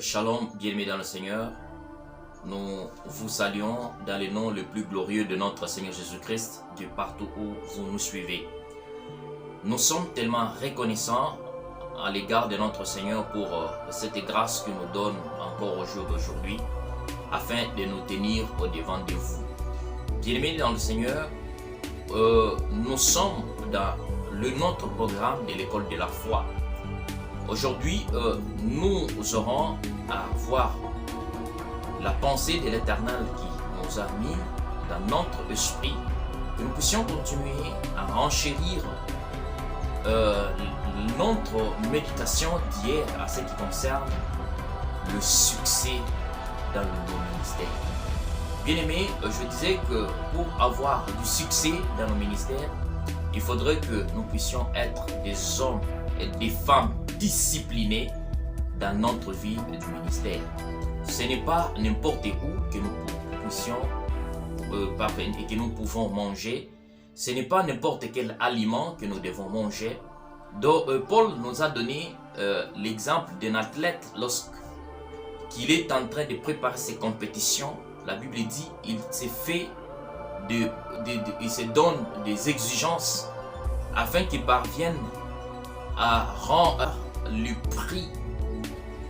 Shalom, bien-aimés dans le Seigneur. Nous vous saluons dans le nom le plus glorieux de notre Seigneur Jésus-Christ, de partout où vous nous suivez. Nous sommes tellement reconnaissants à l'égard de notre Seigneur pour cette grâce qu'il nous donne encore au jour d'aujourd'hui, afin de nous tenir au devant de vous. Bien-aimés dans le Seigneur, nous sommes dans notre programme de l'école de la foi. Aujourd'hui, nous aurons à voir la pensée de l'Éternel qui nous a mis dans notre esprit, que nous puissions continuer à renchérir notre méditation d'hier à ce qui concerne le succès dans le ministère. Bien-aimés, je disais que pour avoir du succès dans nos ministères, il faudrait que nous puissions être des hommes et des femmes disciplinés dans notre vie du ministère. Ce n'est pas n'importe où que nous puissions et que nous pouvons manger. Ce n'est pas n'importe quel aliment que nous devons manger. Donc, Paul nous a donné l'exemple d'un athlète lorsqu'il est en train de préparer ses compétitions. La Bible dit il se donne des exigences afin qu'il parvienne à rendre le prix.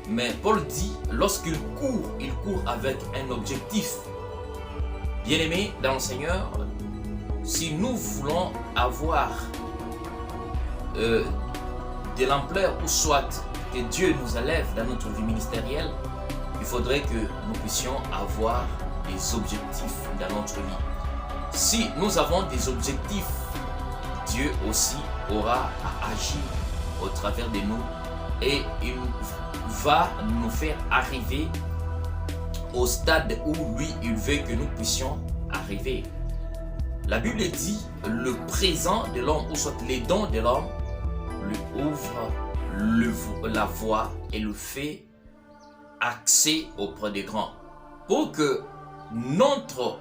Mais Paul dit, lorsqu'il court avec un objectif. Bien-aimés dans le Seigneur, si nous voulons avoir de l'ampleur ou soit que Dieu nous élève dans notre vie ministérielle, il faudrait que nous puissions avoir des objectifs dans notre vie. Si nous avons des objectifs, Dieu aussi aura à agir au travers de nous et il va nous faire arriver au stade où lui il veut que nous puissions arriver. La Bible dit le présent de l'homme ou soit les dons de l'homme lui ouvre la voie et le fait accès auprès des grands. Pour que notre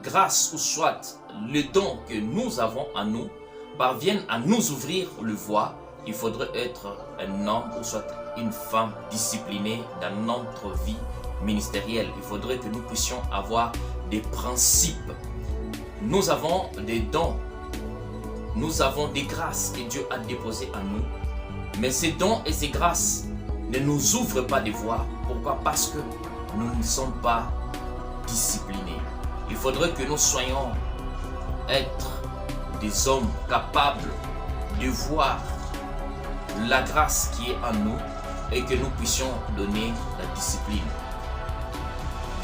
grâce ou soit le don que nous avons en nous parvienne à nous ouvrir le voie, il faudrait être un homme ou soit une femme disciplinée dans notre vie ministérielle. Il faudrait que nous puissions avoir des principes. Nous avons des dons, nous avons des grâces que Dieu a déposées en nous. Mais ces dons et ces grâces ne nous ouvrent pas des voies. Pourquoi? Parce que nous ne sommes pas disciplinés. Il faudrait que nous soyons être des hommes capables de voir la grâce qui est en nous et que nous puissions donner la discipline.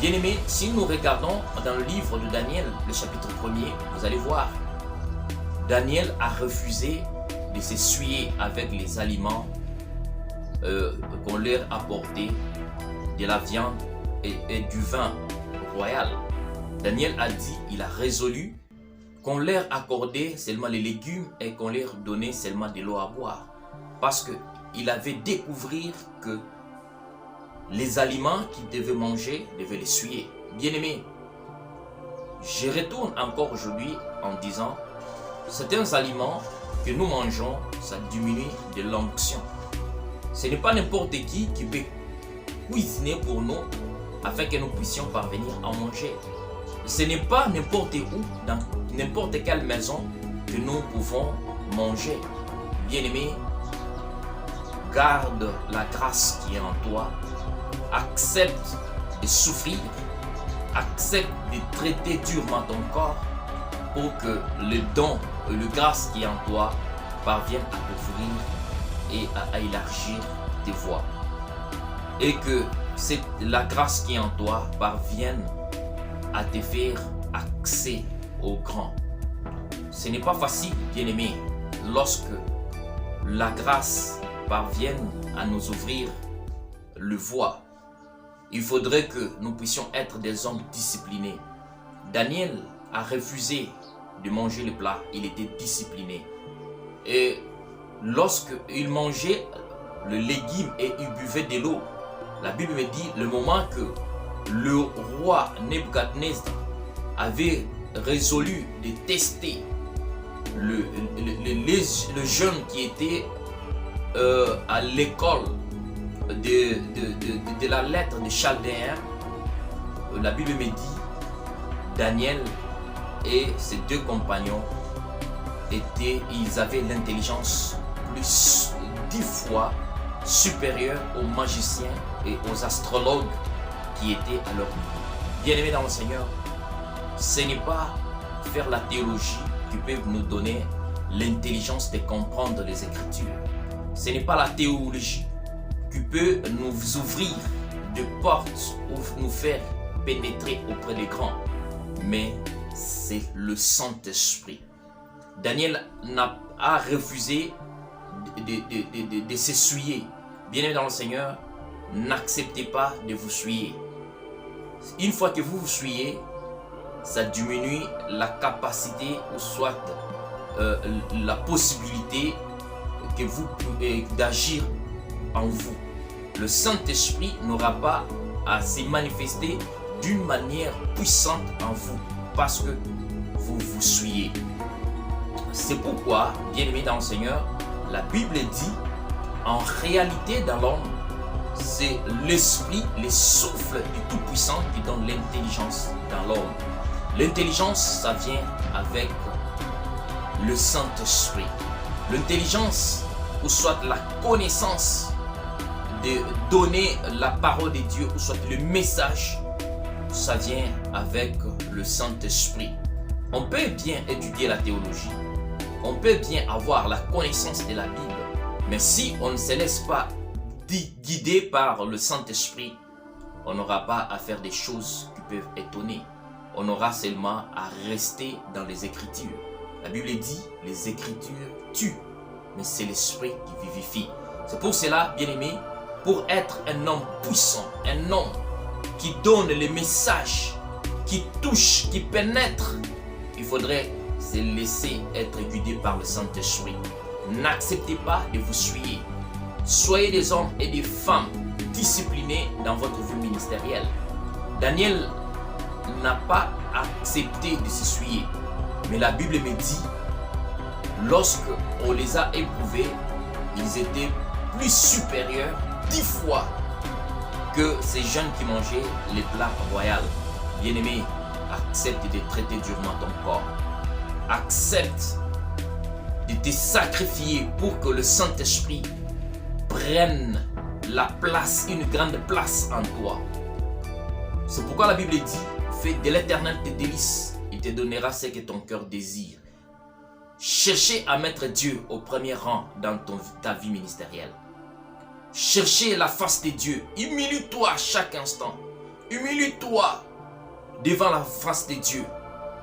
Bien-aimés, si nous regardons dans le livre de Daniel, le chapitre 1er, vous allez voir, Daniel a refusé de s'essuyer avec les aliments qu'on leur apportait, de la viande et du vin royal. Daniel a dit, il a résolu qu'on leur accordait seulement les légumes et qu'on leur donnait seulement de l'eau à boire. Parce qu'il avait découvert que les aliments qu'il devait manger devaient les suer. Bien-aimés, je retourne encore aujourd'hui en disant, certains aliments que nous mangeons, ça diminue de l'onction. Ce n'est pas n'importe qui peut cuisiner pour nous afin que nous puissions parvenir à manger. Ce n'est pas n'importe où, dans n'importe quelle maison, que nous pouvons manger. Bien-aimés, garde la grâce qui est en toi, accepte de souffrir, accepte de traiter durement ton corps pour que le don et le grâce qui est en toi parviennent à t'ouvrir et à élargir tes voies. Et que la grâce qui est en toi parvienne à te faire accès au grand. Ce n'est pas facile, bien-aimé, lorsque la grâce parvienne à nous ouvrir le voie. Il faudrait que nous puissions être des hommes disciplinés. Daniel a refusé de manger le plat, il était discipliné. Et lorsqu'il mangeait le légume et il buvait de l'eau, la Bible me dit le moment que le roi Nebuchadnezzar avait résolu de tester le jeune qui était à l'école de la lettre de Chaldéens, la Bible me dit, Daniel et ses deux compagnons ils avaient l'intelligence plus 10 fois supérieure aux magiciens et aux astrologues qui étaient à leur niveau. Bien-aimés dans le Seigneur, ce n'est pas faire la théologie qui peut nous donner l'intelligence de comprendre les Écritures. Ce n'est pas la théologie qui peut nous ouvrir des portes ou nous faire pénétrer auprès des grands, mais c'est le Saint-Esprit. Daniel a refusé de s'essuyer. Bien-aimés dans le Seigneur, n'acceptez pas de vous souiller. Une fois que vous vous souillez, ça diminue la capacité ou soit la possibilité que vous pouvez d'agir en vous. Le Saint-Esprit n'aura pas à se manifester d'une manière puissante en vous parce que vous vous souillez. C'est pourquoi, bien-aimés dans le Seigneur, la Bible dit, en réalité dans l'homme, c'est l'esprit, les souffles du Tout-Puissant qui donne l'intelligence dans l'homme. L'intelligence, ça vient avec le Saint-Esprit. L'intelligence, ou soit la connaissance de donner la parole de Dieu, ou soit le message, ça vient avec le Saint-Esprit. On peut bien étudier la théologie, on peut bien avoir la connaissance de la Bible, mais si on ne se laisse pas guider par le Saint-Esprit, on n'aura pas à faire des choses qui peuvent étonner. On aura seulement à rester dans les Écritures. La Bible dit, les Écritures tuent, mais c'est l'Esprit qui vivifie. C'est pour cela, bien-aimé, pour être un homme puissant, un homme qui donne les messages, qui touche, qui pénètre, il faudrait se laisser être guidé par le Saint-Esprit. N'acceptez pas de vous souiller. Soyez des hommes et des femmes disciplinés dans votre vie ministérielle. Daniel n'a pas accepté de s'essuyer. Mais la Bible me dit, lorsque on les a éprouvés, ils étaient plus supérieurs 10 fois que ces jeunes qui mangeaient les plats royaux. Bien-aimé, accepte de traiter durement ton corps. Accepte de te sacrifier pour que le Saint-Esprit prenne la place, une grande place en toi. C'est pourquoi la Bible dit, fais de l'Éternel tes délices, il te donnera ce que ton cœur désire. Cherchez à mettre Dieu au premier rang dans ta vie ministérielle. Cherchez la face de Dieu. Humilie-toi à chaque instant. Humilie-toi devant la face de Dieu.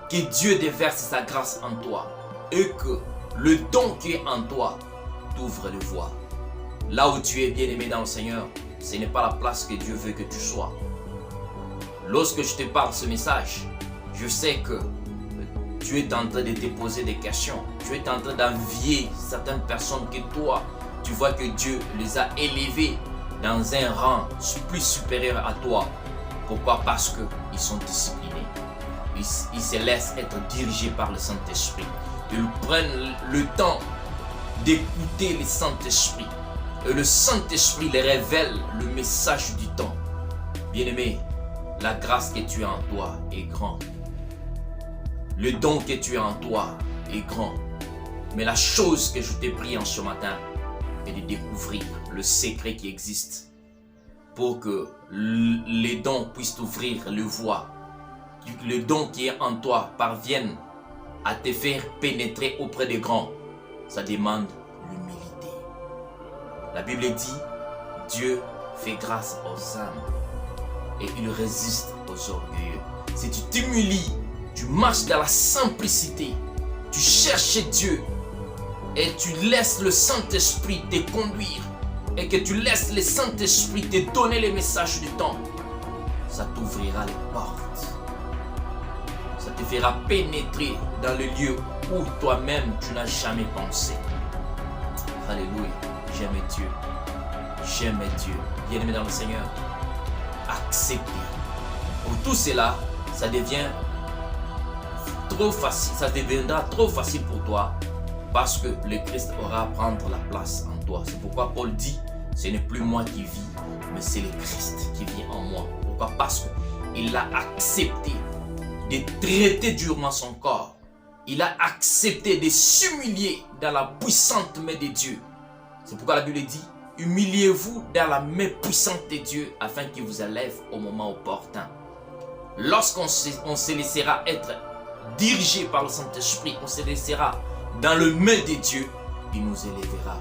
Que Dieu déverse sa grâce en toi. Et que le don qui est en toi t'ouvre les voies. Là où tu es bien-aimé dans le Seigneur, ce n'est pas la place que Dieu veut que tu sois. Lorsque je te parle ce message, je sais que tu es en train de te poser des questions. Tu es en train d'envier certaines personnes que toi, tu vois que Dieu les a élevées dans un rang plus supérieur à toi. Pourquoi? Parce qu'ils sont disciplinés. Ils se laissent être dirigés par le Saint-Esprit. Ils prennent le temps d'écouter le Saint-Esprit. Et le Saint-Esprit les révèle le message du temps. Bien-aimé, la grâce que tu as en toi est grande. Le don que tu as en toi est grand. Mais la chose que je t'ai pris en ce matin est de découvrir le secret qui existe pour que les dons puissent t'ouvrir le voie. Le don qui est en toi parvienne à te faire pénétrer auprès des grands. Ça demande l'humilité. La Bible dit, Dieu fait grâce aux âmes et il résiste aux orgueilleux. Si tu t'humilies, tu marches dans la simplicité, tu cherches Dieu et tu laisses le Saint-Esprit te conduire et que tu laisses le Saint-Esprit te donner les messages du temps, ça t'ouvrira les portes. Ça te fera pénétrer dans le lieu où toi-même tu n'as jamais pensé. Alléluia. J'aime Dieu. J'aime Dieu. Bien-aimé dans le Seigneur, acceptez. Pour tout cela, ça devient trop facile. Ça deviendra trop facile pour toi parce que le Christ aura à prendre la place en toi. C'est pourquoi Paul dit, Ce n'est plus moi qui vis, mais c'est le Christ qui vit en moi. Pourquoi? Parce qu'il a accepté de traiter durement son corps. Il a accepté de s'humilier dans la puissante main de Dieu. C'est pourquoi la Bible dit, humiliez-vous dans la main puissante de Dieu afin qu'il vous élève au moment opportun. Lorsqu'on se laissera être dirigé par le Saint-Esprit, on se laissera dans le main de Dieu, il nous élèvera.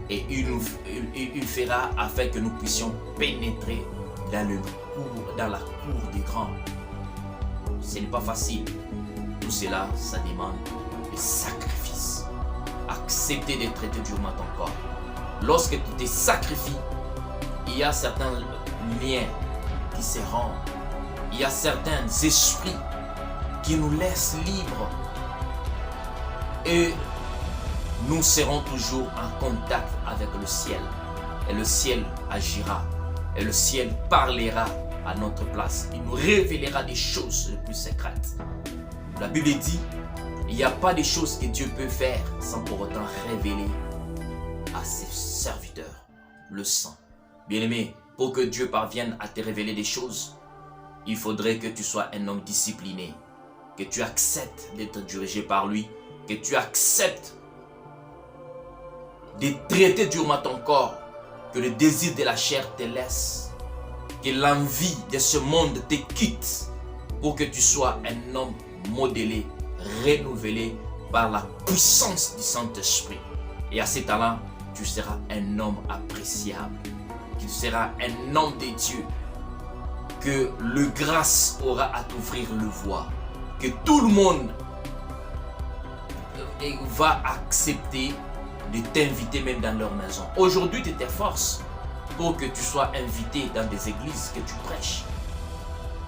Et il fera afin que nous puissions pénétrer dans la cour des grands. Ce n'est pas facile. Tout cela, ça demande des sacrifices. Accepter de traiter durement ton corps. Lorsque tu te sacrifies, il y a certains liens qui se rompent. Il y a certains esprits qui nous laissent libres. Et nous serons toujours en contact avec le ciel. Et le ciel agira. Et le ciel parlera à notre place. Il nous révélera des choses les plus secrètes. La Bible dit, il n'y a pas de choses que Dieu peut faire sans pour autant révéler à ses serviteurs le sang. Bien-aimé, pour que Dieu parvienne à te révéler des choses, il faudrait que tu sois un homme discipliné, que tu acceptes d'être dirigé par lui, que tu acceptes de traiter durement ton corps, que le désir de la chair te laisse, que l'envie de ce monde te quitte, pour que tu sois un homme modélé, renouvelé par la puissance du Saint-Esprit. Et à cet talent, tu seras un homme appréciable. Tu seras un homme de Dieu que le grâce aura à t'ouvrir le voie. Que tout le monde va accepter de t'inviter même dans leur maison. Aujourd'hui, tu t'efforces pour que tu sois invité dans des églises que tu prêches.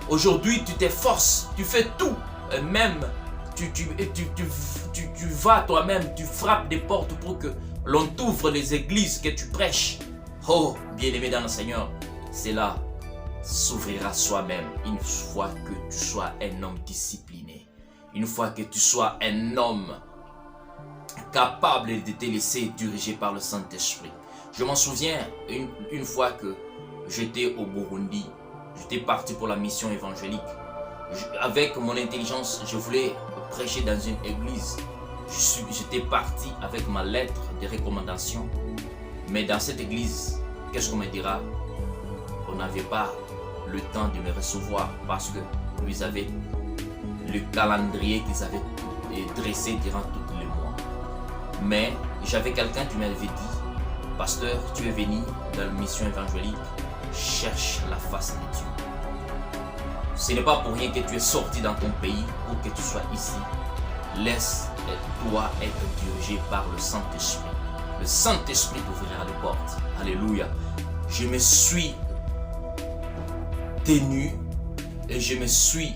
Aujourd'hui, tu t'efforces, tu fais tout. Même tu vas toi-même, tu frappes des portes pour que l'on t'ouvre les églises que tu prêches. Oh, bien-aimé dans le Seigneur, cela s'ouvrira soi-même une fois que tu sois un homme discipliné. Une fois que tu sois un homme capable de te laisser diriger par le Saint-Esprit. Je m'en souviens une fois que j'étais au Burundi, j'étais parti pour la mission évangélique. Avec mon intelligence, je voulais prêcher dans une église. J'étais parti avec ma lettre de recommandation. Mais dans cette église, qu'est-ce qu'on me dira? On n'avait pas le temps de me recevoir parce que ils avaient le calendrier qu'ils avaient dressé durant tous les mois. Mais j'avais quelqu'un qui m'avait dit, pasteur, tu es venu dans la mission évangélique, cherche la face de Dieu. Ce n'est pas pour rien que tu es sorti dans ton pays pour que tu sois ici. Laisse-toi être dirigé par le Saint-Esprit. Le Saint-Esprit t'ouvrira les portes. Alléluia. Je me suis tenu et je me suis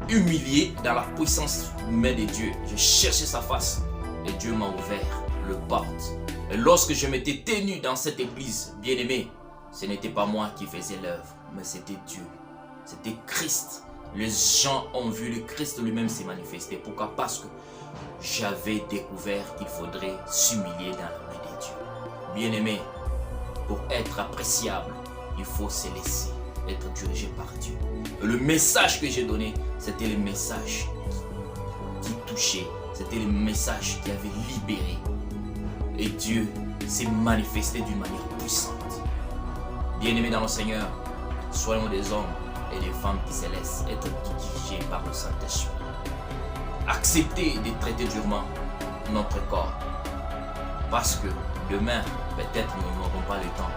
humilié dans la puissance même de Dieu. J'ai cherché sa face et Dieu m'a ouvert le porte. Et lorsque je m'étais tenu dans cette église, bien-aimé, ce n'était pas moi qui faisais l'œuvre, mais c'était Dieu. C'était Christ. Les gens ont vu le Christ lui-même se manifester. Pourquoi? Parce que j'avais découvert qu'il faudrait s'humilier dans la main de Dieu. Bien-aimé, pour être appréciable, il faut se laisser être dirigé par Dieu. Et le message que j'ai donné, c'était le message qui touchait. C'était le message qui avait libéré. Et Dieu s'est manifesté d'une manière puissante. Bien-aimés dans le Seigneur, soyons des hommes et des femmes qui se laissent être dirigés par le Saint-Esprit. Acceptez de traiter durement notre corps. Parce que demain, peut-être nous n'aurons pas le temps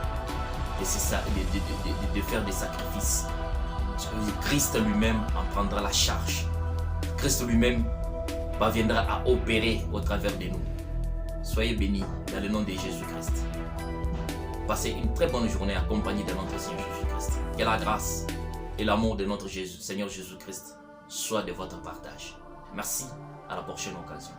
de faire des sacrifices. Christ lui-même en prendra la charge. Christ lui-même parviendra à opérer au travers de nous. Soyez bénis dans le nom de Jésus-Christ. Passez une très bonne journée accompagnée de notre Seigneur Jésus-Christ. Que la grâce et l'amour de notre Seigneur Jésus-Christ soient de votre partage. Merci, à la prochaine occasion.